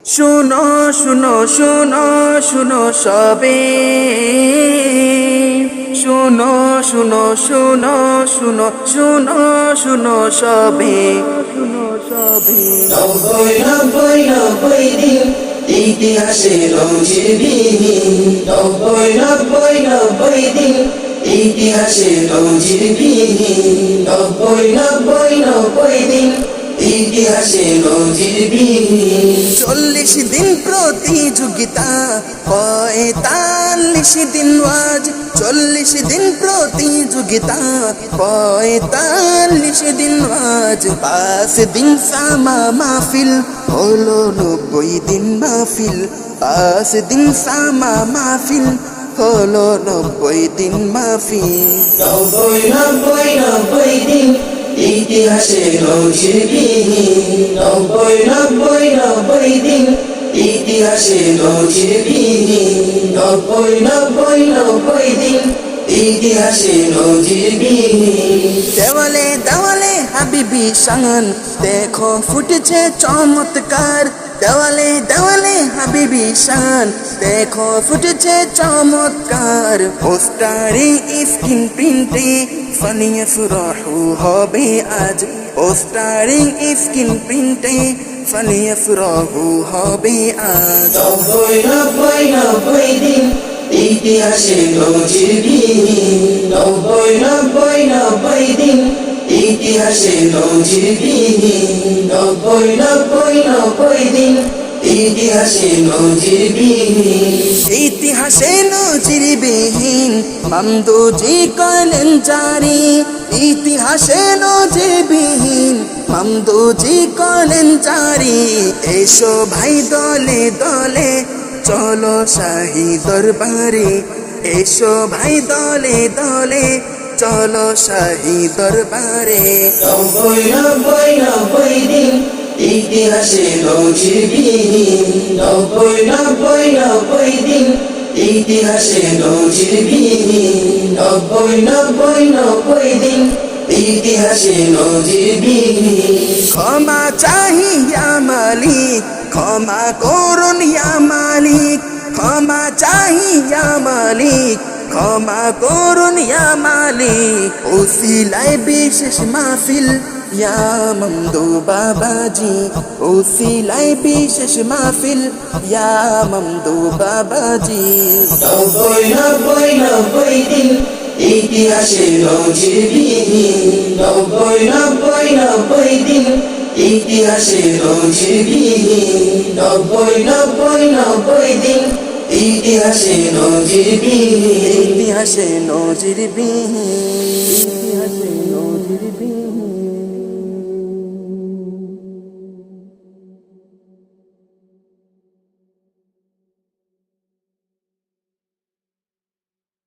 শুনো শুনো শুনো শুনো সবে, শুনো শুনো শুনো শুনো শুনো শুনো সবে, শুনো সবে। 90 90 90 দিন ইতিহাসে নজিরবিহীন। 90 90 90 দিন ইতিহাসে নজিরবিহীন। 90 90 90 দিন ইতিহাসে নজিরবিহীন। 40 দিন প্রতিযোগিতা, 45 দিন ওয়াজ। 40 দিন প্রতিযোগিতা, 45 দিন ওয়াজ। 5 দিন সামা মাহফিল, হলো 90 দিন মাহফিল। 5 দিন সামা মাহফিল, হলো 90 দিন মাহফিল। 90 90 90 দিন ইতিহাসে নজিরবিহীন। 90 90 90 দিন ইতিহাসে নজিরবিহীন। 90 90 90 দিন ইতিহাসে নজিরবিহীন। দেওয়ালে দেওয়ালে হাবিবি শান, দেখো ফুটেছে চমৎকার। দেওয়ালে দেওয়ালে হাবিবি শান, দেখো ফুটেছে চমৎকার। পোস্টারে স্ক্রিন প্রিন্টে ফানিয়ে ফুরাহু হবে আজ। পোস্টারে স্ক্রিন প্রিন্টে ফানিয়ে ফুরাহু হবে আজ। 90 90 90 দিন ইতিহাসে নজিরবিহীন। 90 90 90 দিন ইতিহাসে নজিরবিহীন। 90 90 90 দিন ইতিহাসে নজিরবিহীন। ইতিহাসে নজিরবিহীন মামদুজি করলেন জারি। ইতিহাসে নজিরবিহীন মামদুজি করলেন জারি। এসো ভাই দলে দলে, চলো শাহী দরবারে। এসো ভাই দলে দলে, চলো শাহী দরবারে। 90 90 90 দিন ইতিহাসে নজিরবিহীন। 90 90 90 দিন ইতিহাসে নজিরবিহীন। 90 90 90 দিন ইতিহাসে নজিরবিহীন। ক্ষমা চাহিয়া মালিক, ক্ষমা করুন ইয়া মালিক। ক্ষমা চাহিয়া মালিক, ক্ষমা করুন ইয়া মালিক। ওসিলায় বিশেষ মাহফিল ইয়া মামদু বাবাজি। ওসিলায় বিশেষ মাহফিল ইয়া মামদু বাবাজি। 90 90 90 দিন ইতিহাসে নজিরবিহীন। 90 90 90 দিন ইতিহাসে নজিরবিহীন। 90 90 90 দিন ইতিহাসে নজিরবিহীন। ইতিহাসে নজিরবিহীন। ইতিহাসে